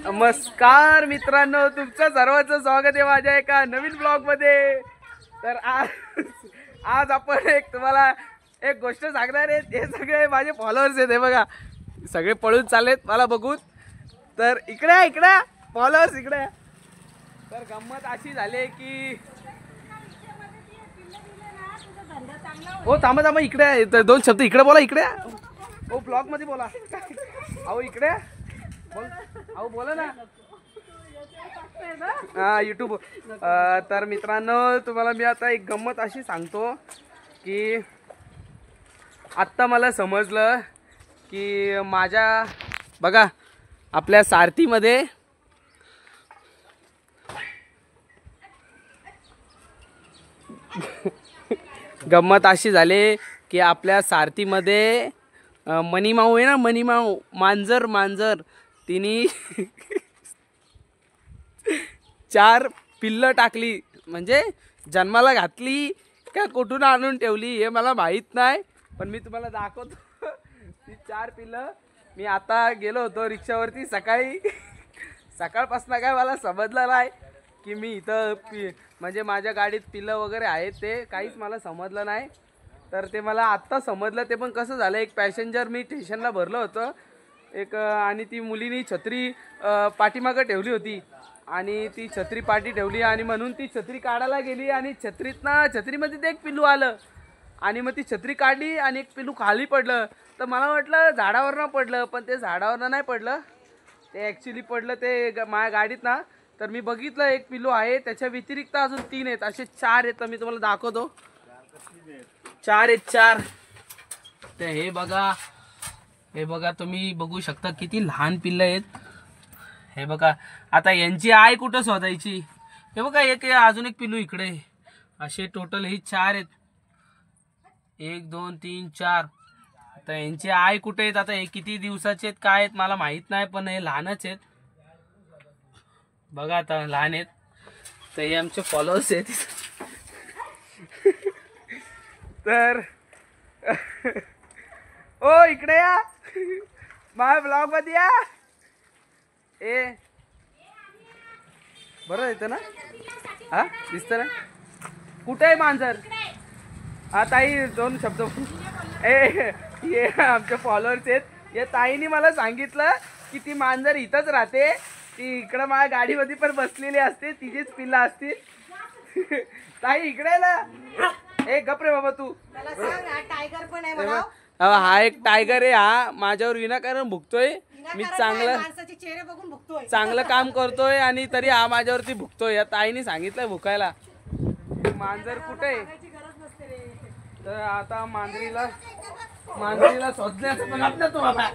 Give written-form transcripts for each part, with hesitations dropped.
नमस्कार मित्रांनो, तुमचं सर्वांचं स्वागत आहे माझ्या एका नवीन ब्लॉग मध्ये। तर आज आपण तुम्हाला एक गोष्ट सांगणार आहे। हे सगळे माझे फॉलोअर्स आहेत, हे बघा सगळे पळून चाललेत मला बघून। तर इकडे फॉलोअर्स इकडे। तर गंमत अशी झाली की ओ थांबा इकडे दोन शब्द इकडे बोला, इकडे ओ ब्लॉग मध्ये बोला। अहो इकडे बोल, अहो बोला ना। हा यूट्यूब। तर मित्रांनो, तुम्हाला मी आता एक गंमत अशी सांगतो की आत्ता मला समजलं की माझ्या बघा आपल्या सारथीमध्ये गंमत अशी झाली की आपल्या सारथीमध्ये मनीमाऊ आहे ना, मनीमाऊ मांजर तिने 4 पिल्लं टाकली। म्हणजे जन्माला घातली का कुठून आणून ठेवली हे मला माहीत नाही, पण मी तुम्हाला दाखवतो ती 4 पिल्लं। मी आता गेलो होतो रिक्षावरती सकाळपासून काय मला समजलं नाही की मी इथं म्हणजे माझ्या गाडीत पिल्लं वगैरे आहेत, ते काहीच मला समजलं नाही। तर ते मला आत्ता समजलं। ते पण कसं झालं, एक पॅसेंजर मी स्टेशनला भरलं होतं एक, आणि ती मुलीनी छत्री पाठीमागं ठेवली होती आणि ती छत्री पाठी ठेवली आणि म्हणून ती छत्री काढायला गेली आणि छत्रीमध्ये ते एक पिल्लू आलं आणि मग ती छत्री काढली आणि एक पिल्लू खाली पडलं। तर मला वाटलं झाडावरनं पडलं, पण ते झाडावरनं नाही पडलं, ते ॲक्च्युली पडलं ते माझ्या गाडीत ना। तर मी बघितलं एक पिल्लू आहे, त्याच्या व्यतिरिक्त अजून 3 आहेत, असे 4 आहेत। तर मी तुम्हाला दाखवतो, 4 आहेत। तर हे बघा तुम्ही बघू शकता किती लहान पिल्लं आहेत। हे बघा आता यांची आई कुठं शोधायची। हे बघा अजून एक पिल्लू इकडे। असे टोटल हे 4 आहेत, 1 2 3 4। तर यांची आई कुठे आहेत, आता हे किती दिवसाचे आहेत काय आहेत मला माहित नाही, पण हे लहानच आहेत बघा, आता लहान आहेत। तर हे आमचे फॉलोअर्स आहेत। तर ओ इकडे या, माझ्या ब्लॉग मध्ये या। बरं येतं ना, हा दिसतं ना, कुठे आहे मांजर? हा ताई 2 शब्द हे आमचे फॉलोअर्स आहेत। या ताईने मला सांगितलं की ती मांजर इथंच राहते, ती इकडं माझ्या गाडीमध्ये पण बसलेली असते, तिचीच पिल्लं असतील। ताई इकडे ना, गप रे बाबा तू। टायगर पण आहे मला। हा एक टायगर आहे, हा माझ्यावर विनाकारण भुकतोय। मी चांगलं काम करतोय आणि तरी हा माझ्यावरती भुकतोय। या ताईने सांगितलंय भुकायला। मांजर कुठे? तर आता मांजरीला शोधण्याचं पण आपल्या तो बाबा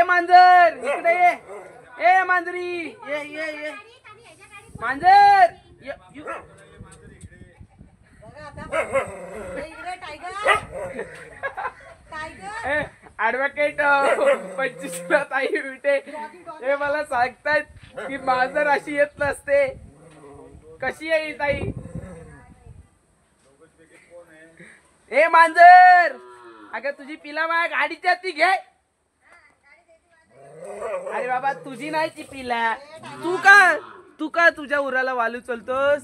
मांजर इकडे ये, मांजरी ये मांजर ऍडव्होकेट 25 ताई विटे हे मला सांगतायत की मांजर अशी येत नसते। कशी आहे ताई? ए मांजर, अगं तुझी पिला माझ्या गाडीच्या ती घे। अरे बाबा तुझी नाही ती पिला, तू का तुझ्या उराला वालू चलतोस?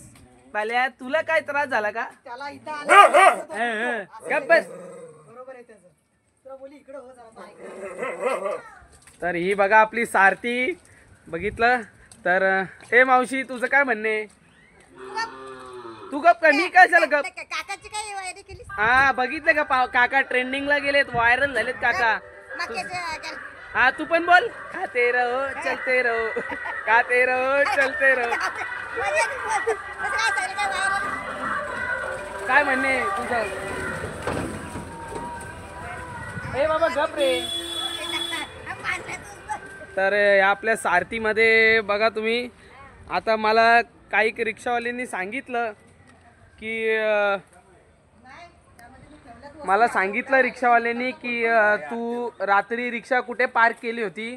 बाल्या तुला काय त्रास झाला का? तर ही बघा आपली सारथी, बघितलं तर। ए मावशी तुझं काय म्हणणे? तू गप का, मी काय झालं गप? हा बघितलं का काका ट्रेंडिंगला गेलेत, व्हायरल झालेत काका। हा तू पण बोल, खाते रहो चलते रहो, खाते रहो चलते रहो। काय म्हणणे तुझं? ए बाबा गप रे। तर आपल्या सारथीमध्ये बघा तुम्ही, आता मला काही रिक्षावाल्यांनी सांगितलं की की तू रात्री रिक्षा कुठे पार्क केली होती,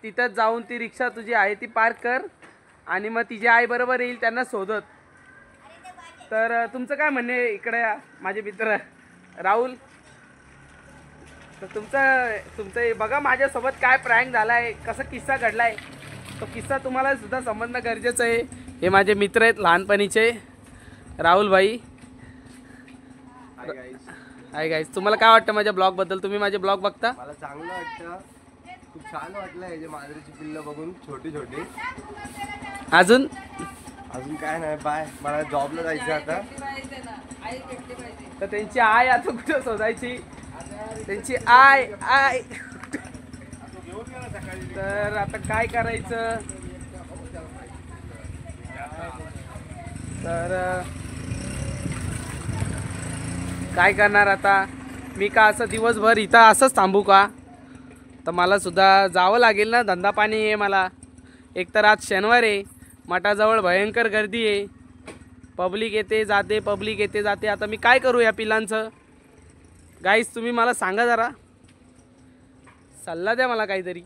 तिथं जाऊन ती रिक्षा तुझी आहे ती पार्क कर आणि मग तिची आई बरोबर येईल त्यांना शोधत। तर तुमचं काय म्हणणे? इकडे माझे मित्र राहुल. तर तुमचं हे बघा माझ्यासोबत काय प्रँक झालाय, कसा किस्सा घडलाय, तो किस्सा तुम्हाला सुद्धा समजणं गरजेचं आहे. हे माझे मित्र आहेत लहानपणीचे, राहुल भाई. हाय गाईस, तुम्हाला काय वाटतं माझ्या ब्लॉग बद्दल? तुम्ही माझे ब्लॉग बघता? मला चांगलं वाटतं, खूप छान वाटलं हे जे मांजरीची पिल्लं बघून, छोटी छोटी. अजून काय नाही, बाय. मला जॉबला जायचं आता. तर त्यांची आय आता कुठं शोधायची? त्यांची आय तर आता काय करायचं? तर काय करणार आता? मी का असं दिवसभर इथं असंच थांबू का? तर मला सुद्धा जावं लागेल ना, धंदा पाणी आहे मला. एक तर आज शनिवार आहे, मठाजवळ भयंकर गर्दी आहे, पब्लिक येते जाते. आता मी काय करू या पिलांचं? गाईस तुम्ही मला सांगा जरा, सल्ला द्या मला काहीतरी.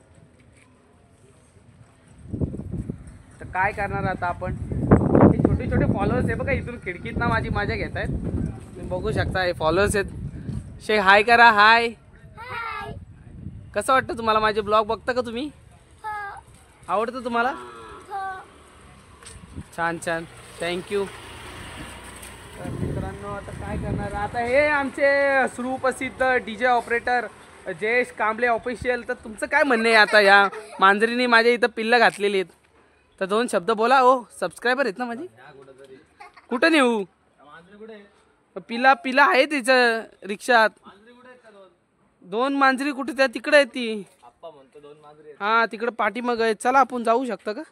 तर काय करणार आता आपण? हे छोटे छोटे फॉलोअर्स आहे बघा, इथून खिडकीत ना माझी मजा घेत आहेत. तुम्ही बघू शकता, हे फॉलोअर्स आहेत. शे हाय करा. हाय. कसं वाटतं तुम्हाला? माझे ब्लॉग बघता का तुम्ही? आवडतं तुम्हाला? छान छान, थँक्यू. तर मित्रांनो आता काय करणार? आता हे आमचे सुप्रसिद्ध DJ operator Jayesh Kamble official. तर तुमचं काय म्हणणं आहे आता? या मांजरीने माझ्या इथं पिल्लं घातलेली आहेत, तर दोन शब्द बोला. हो, सबस्क्रायबर आहेत ना माझी. कुठं नेऊ? पिला आहे तिचं रिक्षात. दोन मांजरी कुठे? त्या तिकडे आहे ती. हा, तिकडे पाठीमाग आहे. चला आपण जाऊ शकता का?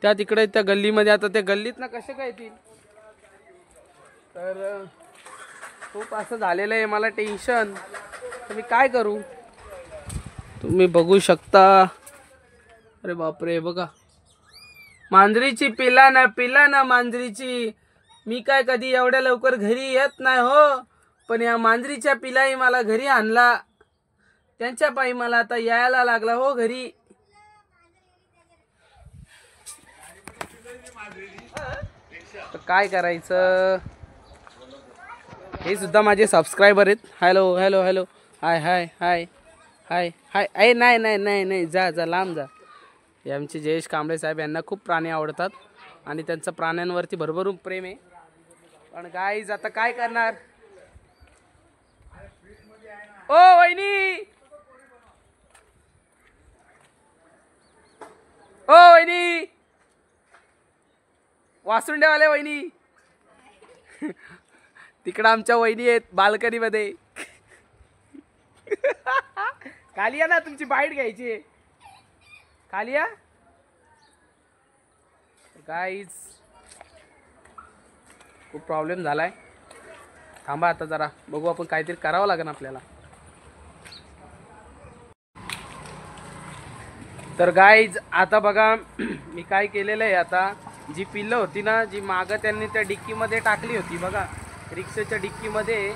त्या तिकडे त्या गल्लीमध्ये. आता त्या गल्लीत ना कसे काय येतील? तर खूप असं झालेलं आहे मला टेन्शन. तर मी काय करू? तुम्ही बघू शकता. अरे बापरे, बघा मांजरीची पिला ना मांजरीची. मी काय कधी एवढ्या लवकर घरी येत नाही हो, पण या मांजरीच्या पिलाही मला घरी आणला. त्यांच्या पायी मला आता यायला लागला हो घरी. तर काय करायचं? हे सुद्धा माझे सबस्क्रायबर आहेत. Hello hello hello. Hi hi hi hi hi. अरे नाही, जा लांब जा. हे आमचे जयेश कांबळे साहेब, यांना खूप प्राणी आवडतात आणि त्यांचं प्राण्यांवरती भरभरून प्रेम आहे. पण गाईज आता काय करणार? ओ वहिनी, ओ वहिनी, वासुंडेवाले वहिनी. तिकडं आमच्या वहिनी आहेत बाल्कनीमध्ये. खाली या ना, तुमची बाईट घ्यायची आहे. खाली या गाईज. खूप प्रॉब्लेम झालाय. थांबा आता जरा, बघू आपण, काहीतरी करावं लागेल आपल्याला. तर गाईज आता बघा मी काय केलेलं आहे. आता जी पिल्लं होती ना, जी मागं त्यांनी त्या डिक्कीमध्ये टाकली होती बघा, रिक्षाच्या डिक्कीमध्ये,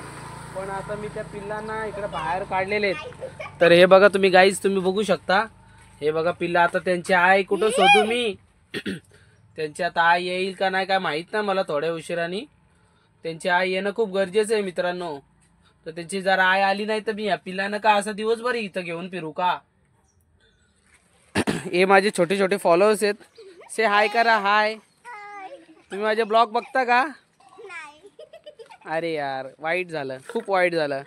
पण आता मी त्या पिल्लांना इकडे बाहेर काढलेले आहेत. तर हे बघा तुम्ही गाईज, तुम्ही बघू शकता. हे बघा पिल्लं. आता त्यांची आई कुठं शोधू मी? त्यांची आता आई येईल का नाही काय माहीत नाही मला. थोड्या उशिराने त्यांची आई येणं खूप गरजेचं आहे मित्रांनो. तर त्यांची जर आई आली नाही तर मी या पिल्लांना का असं दिवसभर इथं घेऊन फिरू का? हे माझे छोटे छोटे फॉलोअर्स आहेत. से हाय करा. हाय. तुम्ही माझे ब्लॉग बघता का? अरे यार, वाईट झालं, खूप वाईट झालं.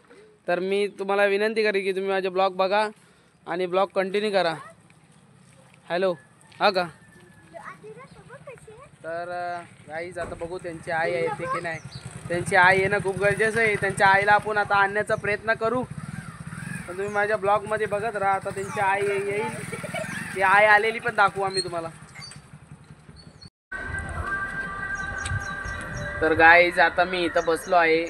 तर मी तुम्हाला विनंती करेन की तुम्ही माझे ब्लॉग बघा आणि ब्लॉग कंटिन्यू करा. हॅलो, हा का? तर गाईज आता बघू त्यांची आई येते की नाही. त्यांची आई येणं खूप गरजेचं आहे. त्यांच्या आईला आपण आता आणण्याचा प्रयत्न करू. पण तुम्ही माझ्या ब्लॉगमध्ये बघत राहा. आता त्यांची आई येईल, ती आई आलेली पण दाखवू आम्ही तुम्हाला. तर गाईज आता मी इथं बसलो आहे.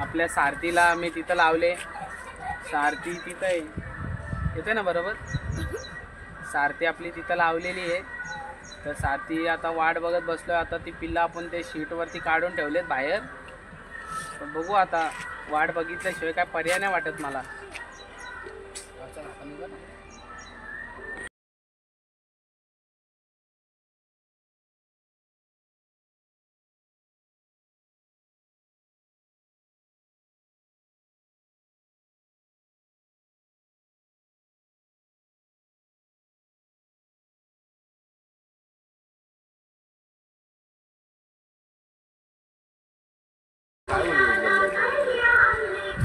आपल्या सारथीला मी तिथं लावले. सारथी तिथं आहे, येते ना बरोबर? सारथी आपली तिथं लावलेली आहे. तर सारथी आता वाट बघत बसलो. आता ती पिल्ला आपण ते शीटवरती काढून ठेवलेत बाहेर. तर बघू आता, वाट बघितल्याशिवाय काय पर्याय नाही वाटत मला.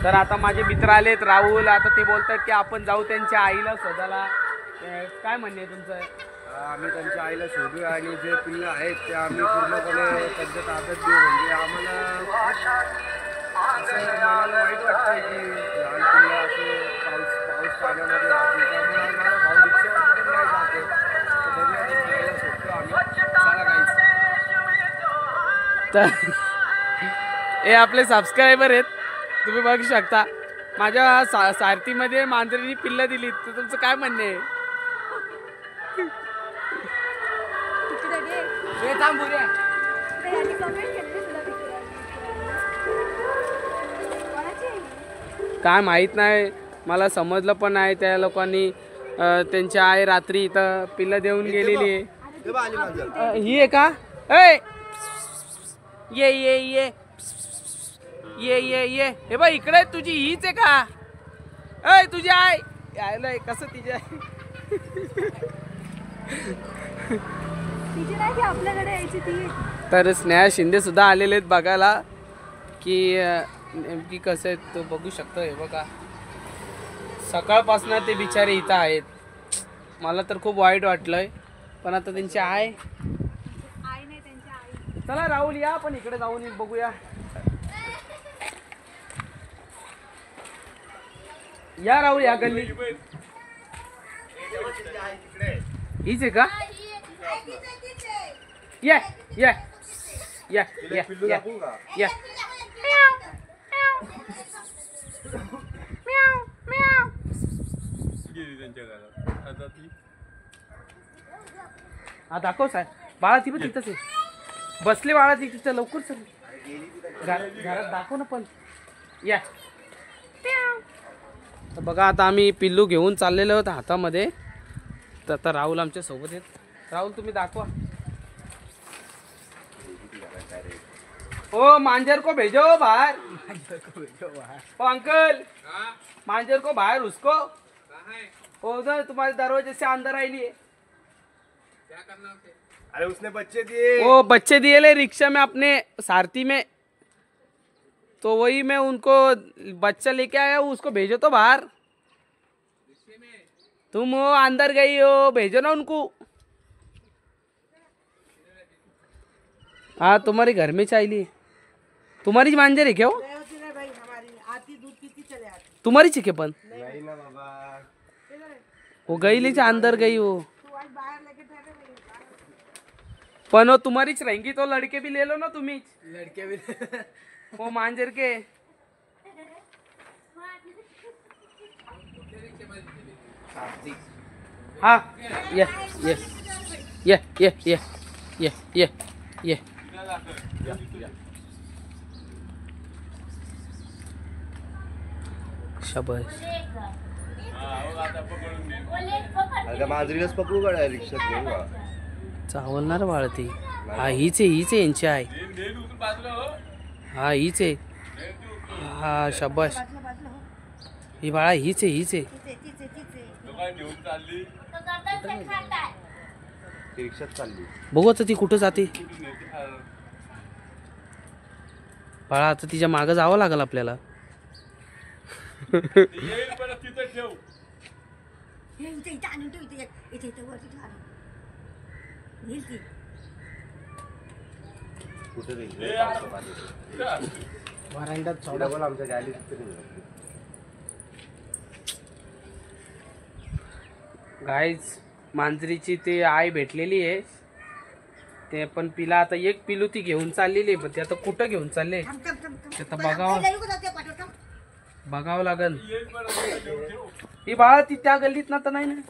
तर आता माझे मित्र आलेत राहुल, आता ते बोलतात की आपण जाऊ त्यांच्या आईला शोधायला. काय म्हणणे तुमचं? आम्ही त्यांच्या आईला शोधूया आणि जे पिल्लं आहेत ते आम्ही पूर्णपणे त्यांच्या ताब्यात देऊ. म्हणजे आम्हाला असं मनाला वाईट वाटतंय की लहान पिल्लं असे पाऊस पाण्यामध्ये राहतील. त्यामुळे आम्हाला भाऊ रिक्षावरती पण नाही जाते. तर बघूया त्यांच्या आईला शोधतो आम्ही. चला काहीच तर हे आपले सबस्क्रायबर आहेत, तुम्ही बघू शकता. माझ्या सारथीमध्ये मांजरीनी पिल्लं दिली, तर तुमचं काय म्हणणे आहे? काय माहीत नाही, मला समजलं पण नाही. त्या लोकांनी त्यांच्या आई रात्री इथं पिल्लं देऊन गेलेली आहे. ही आहे का? ए ये ये ये ये ये ये हे बघ इकडे तुझी हीच आहे का? ऐ तुझी आई यायला कसं तिची आई? आपल्याकडे यायची ती. तर स्नेहा शिंदे सुद्धा आलेले आहेत बघायला की नेमकी कसं आहे. तो बघू शकतो. हे बघा सकाळपासून ते बिचारे इथं आहेत. मला तर खूप वाईट वाटलंय, पण आता त्यांची आई नाही त्यांची आई. चला राहुल या आपण इकडे जाऊन बघूया. या राहुल या गल्ली हीच आहे का? ये ये ये ये ये हा दाखव साहेब. बाळा ती पण तिथंच आहे, बसले बाळा ती तिथं. लवकर चल घरात दाखव ना पण. या तर बघा आता आम्ही पिल्लू घेऊन चाललेलो आहोत हातामध्ये. तर आता राहुल आमच्या सोबत आहेत. राहुल तुम्ही दाखवा. ओ मांजर को भेजो बाहर. ओ अंकल मांजर को बाहर उसको. ओ उधर तुम्हारे दरवाजे से अंदर आई लिए. अरे उसने बच्चे दिए. वो बच्चे दिए ले रिक्शा में अपने सारथी में, तो वही मैं उनको बच्चा लेके आया हूँ. उसको भेजो तो बाहर. तुम वो अंदर गई हो, भेजो ना उनको. हाँ तुम्हारे घर में चाहिए. तुम्हारी मांजर है क्या वो? तुम्हारी चिके पण नाही ना बाबा. वो गई ले अंदर गई वो. पण वो तुम्हारीच रहेंगी तो लड़के भी ले लो ना तुम्ही. लड़के भी वो मांजर के. हाँ ये ये ये ये ये ये ये ये शाबाश. आता माजरीलाच पकडू का रिक्षात घेऊ का? चावलणार बाळ ती. हा हीच आहे यांची आहे. हा हीच आहे. हा शाबाश. ही बाळा हीच आहे. रिक्षात चालली. बघू आता ती कुठं जाते. बाळा आता तिच्या मागं जावं लागेल आपल्याला. आमच्या गॅलीत गाईज मांजरीची ते आई भेटलेली आहे. ते पण पिला आता एक पिलू ती घेऊन चाललेली आहे. पण ते आता कुठं घेऊन चालले ते आता बघावं लागल. ही बाळा ती त्या गल्लीत ना तर नाही ना.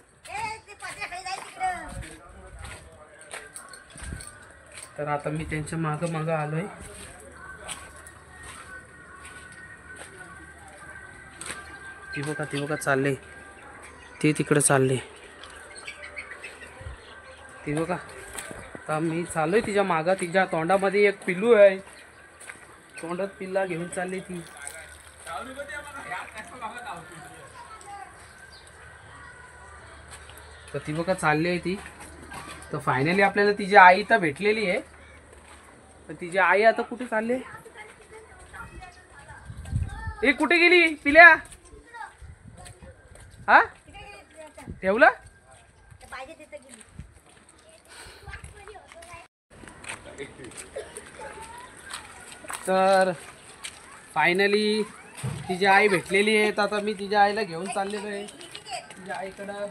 तर आता मी त्यांच्या मागं आलोय. ती बघा चालले. ते तिकडे चालले. ती बघा आता मी चाललोय तिच्या मागं. तिच्या तोंडामध्ये एक पिल्लू आहे. तोंडात पिल्ला घेऊन चालली ती. तर ती बघा चालली आहे ती. तर फायनली आपल्याला तिची आई तर भेटलेली आहे. तर तिची आई आता कुठे चालली? हे कुठे गेली पिल्या? हा ठेवलं? तर फायनली तिची आई भेटलेली आहे. तर आता मी तिच्या आईला घेऊन चाललेलो आहे तिच्या आईकडं.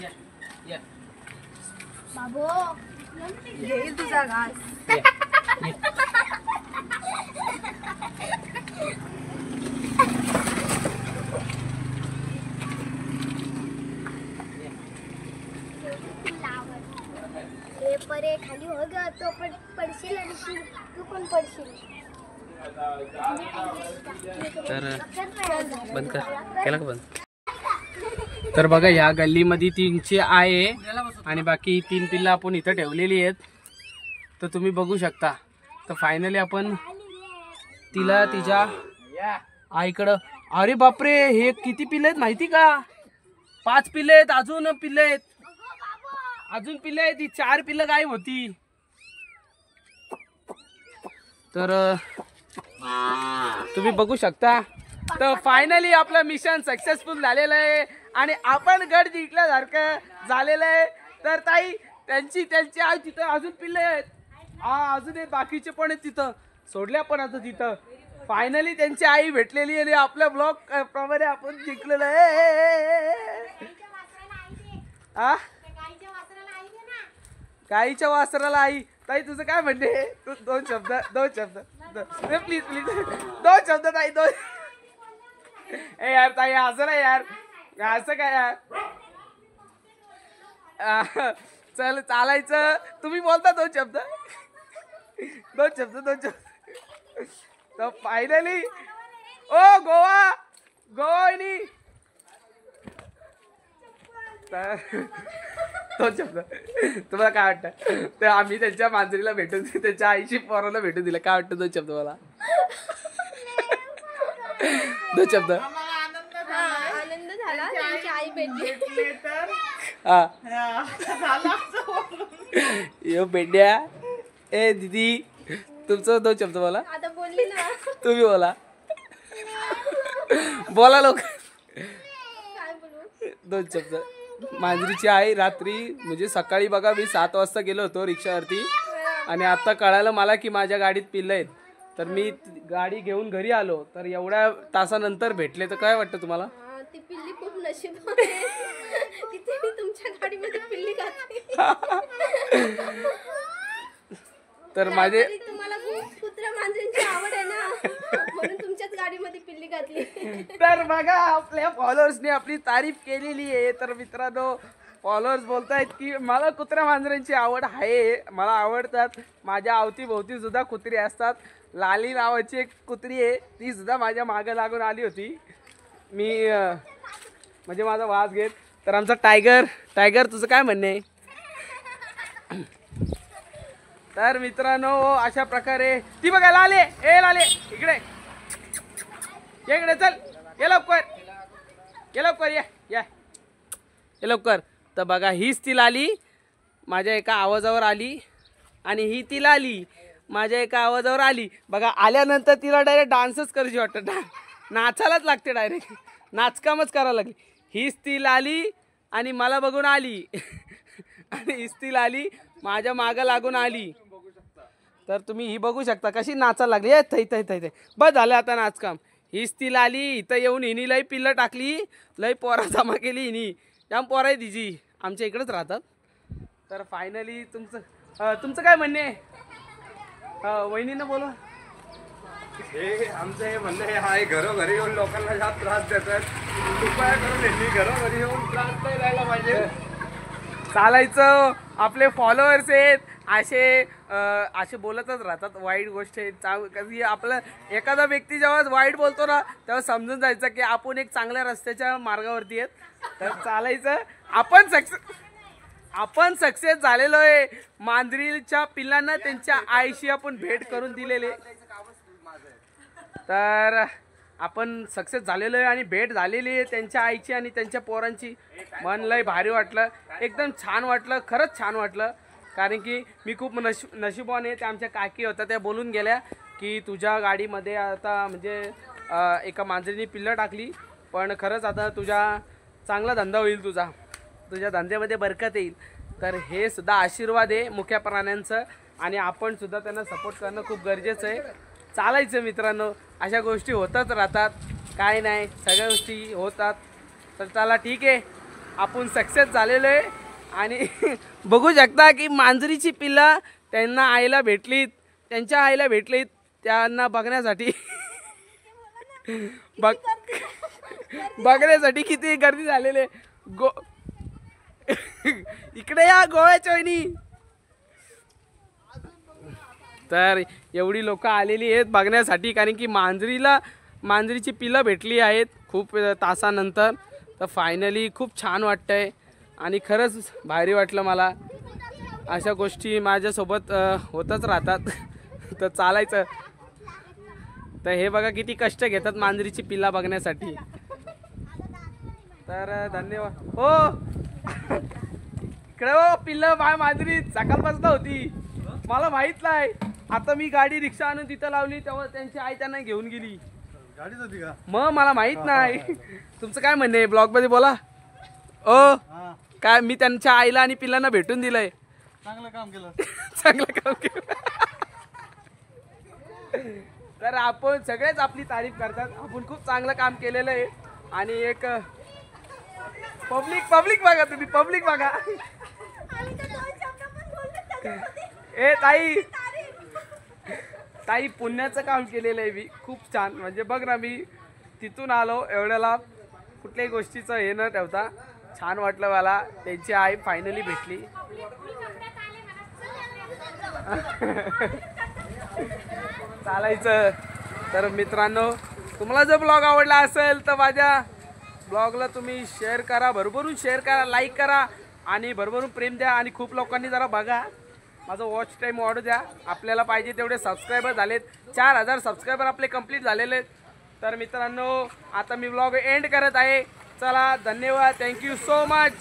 या, या, बाबो घेईल तुझा घास. या, या. हे परे खाली हो ग तो पण पडशील आणि तू पण पडशील. तर बंद कर, केला का बंद? तर बघा ह्या गल्लीमध्ये 3ची आहे आणि बाकी 3 पिल्लं आपण इथं ठेवलेली आहेत. तर तुम्ही बघू शकता. तर फायनली आपण तिला तिच्या आईकडं. अरे बापरे, हे किती पिल्ले आहेत माहिती का? 5 पिल्ले आहेत. अजून पिल्ले आहेत, अजून पिल्ले आहेत. ती 4 पिल्लं गायब होती. तर तुम्ही बघू शकता. तर फायनली आपलं मिशन सक्सेसफुल झालेलं आहे आणि आपण गड जिंकल्यासारखं झालेलं आहे. तर ताई त्यांची आई तिथं अजून पिल्ले आहेत. हा अजून एक बाकीचे पण आहेत तिथं, सोडल्या पण आता तिथं. फायनली त्यांची आई भेटलेली आणि आपल्या ब्लॉग प्रमाणे आपण जिंकलेलं आहे. आ गाईच्या वासराला आई. ताई तुझं काय म्हणणे? तू दोन शब्द प्लीज 2 शब्द ताई, 2. ए यार ताई असं नाही यार, असं काय यार. चल चालायचं. तुम्ही बोलता 2 शब्द. तर फायनली ओ गोवा गोवानी. तर 2 शब्द तुम्हाला काय वाटतं? तर आम्ही त्यांच्या मांजरीला भेटून, त्यांच्या आईशी पोराला भेटून दिलं. काय वाटतं 2 शब्द मला? 2 शब्द. आनंद झाला त्यांची आई भेटली. हा यो बेड्या. ए दीदी तुमचं 2 शब्द बोला. आता बोलली ना. तुम्ही बोला, बोला लोक. काय बोलू? 2 शब्द. मांजरीची आई रात्री म्हणजे सकाळी बघा मी 7 वाजता गेलो होतो रिक्षावरती आणि आता कळालं मला की माझ्या गाडीत पिल्लं आहेत. तर मी गाडी घेऊन घरी आलो. तर एवढ्या तासानंतर भेटले. तर काय वाटतं तुम्हाला? ती पिल्ली खूप नशीब तिथे मी तुमच्या गाडीमध्ये पिल्ली घातली. तर माझे तुम्हाला खूप कुत्र्या मांजरींची आवड आहे ना, म्हणून तुमच्याच गाडीमध्ये पिल्ली घातली. तर बघा आपल्या फॉलोअर्सने आपली तारीफ केलेली आहे. तर मित्रांनो फॉलोअर्स बोलतायत की मला कुत्र्या मांजरांची आवड आहे, मला आवडतात. माझ्या अवतीभोवती सुद्धा कुत्री असतात. लाली नावाची एक कुत्री आहे, ती सुद्धा माझ्या मागं लागून आली होती. मी म्हणजे माझा वास घेत. तर आमचा टायगर तुझं काय म्हणणं आहे? तर मित्रांनो अशा प्रकारे ती बघा लाले. ए लाले इकडे चल. ये लवकर ये लवकर. तर बघा हीच ती लाली माझ्या एका आवाजावर आली आणि ही ती लाली माझ्या एका आवाजावर आली. बघा आल्यानंतर तिला डायरेक्ट डान्सच करायची वाटतं. नाचायलाच लागते, डायरेक्ट नाचकामच करायला लागली. हीच ती लाली आणि मला बघून आली आणि हीच ती लाली माझ्या मागं लागून आली. तर तुम्ही ही बघू शकता कशी नाचायला लागली. थै बस झालं आता नाचकाम. हीच ती लाली इथं येऊन हिनी लई पिल्लं टाकली, लई पोरा जमा केली हिनी. जाम पोरा आहे तिची, आमच्या इकडेच राहतात. तर फायनली तुमचं काय म्हणणे आहे? वहिनीनं बोला. हे आमचं हे म्हणणं आहे, हा घरोघरी येऊन लोकांना जास्त त्रास देतात. कृपया करून यांनी घरोघरी येऊन त्रास नाही द्यायला पाहिजे. चालायचं. आपले फॉलोअर्स आहेत असे बोलतच राहतात. वाईट गोष्ट आहे. कधी आपलं एखादा व्यक्ती जेव्हा वाईट बोलतो ना तेव्हा समजून जायचं की आपण एक चांगल्या रस्त्याच्या मार्गावरती आहेत. तर चालायचं. आपण सक्सेस झालेलो आहे. मांजरीच्या पिल्लांना त्यांच्या आईशी आपण भेट करून दिलेले. तर आपण सक्सेस झालेलो आहे आणि भेट झालेली आहे त्यांच्या आईची आणि त्यांच्या पोरांची. मन लय भारी वाटलं, एकदम छान वाटलं, खरंच छान वाटलं. कारण की मी खूप नशिबाने त्या आमच्या काकी होत्या त्या बोलून गेल्या की तुझ्या गाडीमध्ये आता म्हणजे एका मांजरीने पिल्लं टाकली. पण खरंच आता चांगला धंदा होईल, तुझ्या धंद्यामध्ये बरकत येईल. तर हे सुद्धा आशीर्वाद आहे मुख्या प्राण्यांचं आणि आपण सुद्धा त्यांना सपोर्ट करणं खूप गरजेचं आहे. चालायचं मित्रांनो, अशा गोष्टी होतच राहतात, काय नाही, सगळ्या गोष्टी होतात. तर चला ठीक आहे, आपण सक्सेस झालेलो आहे. आणि बघू शकता की मांजरीची पिल्लं त्यांच्या आईला भेटलीत त्यांना बघण्यासाठी बघण्यासाठी किती गर्दी झालेली इकडे या गोव्याच्या वहिनी. तर एवढी लोक आलेली आहेत बघण्यासाठी, कारण की मांजरीची पिल्लं भेटली आहेत खूप तासानंतर. तर फायनली खूप छान वाटतंय आणि खरंच भारी वाटलं मला. अशा गोष्टी माझ्यासोबत होतच राहतात. तर चालायचं. तर हे बघा किती कष्ट घेतात मांजरीची पिल्ला बघण्यासाठी. तर धन्यवाद. हो इकडे हो पिल्लं बाय मांजरी सकाळपासून होती, मला माहित नाही. आता मी गाडी रिक्षा आणून तिथं लावली तेव्हा त्यांची आई त्यांना घेऊन गेली. गाडीच होती का? मग मला माहित नाही. तुमचं काय म्हणणं आहे ब्लॉग मध्ये बोला. ओ काय मी त्यांच्या आईला आणि पिल्लांना भेटून दिलंय. चांगलं काम केलं. चांगलं काम केलं. तर आपण सगळेच आपली तारीफ करतात, आपण खूप चांगलं काम केलेलं आहे. आणि एक पब्लिक बघा, तुम्ही पब्लिक बघा. ए ताई पुण्याचं काम केलेलं आहे मी खूप छान. म्हणजे बघ ना, मी तिथून आलो एवढ्याला, कुठल्याही गोष्टीचं हे न ठेवता छान वाटलं मला. त्यांची आई फायनली भेटली. चालायचं. तर मित्रांनो, तुम्हाला जर ब्लॉग आवडला असेल तर माझ्या ब्लॉगला तुम्ही शेअर करा, भरभरून शेअर करा, लाईक करा आणि भरभरून प्रेम द्या. आणि खूप लोकांनी जरा बघा, माझं वॉच टाईम वाढू द्या. आपल्याला पाहिजे तेवढे सबस्क्रायबर झालेत, 4000 सबस्क्रायबर आपले कंप्लीट झालेले आहेत. तर मित्रांनो, आता मी ब्लॉग एंड करत आहे. चला धन्यवाद, थँक्यू सो मच.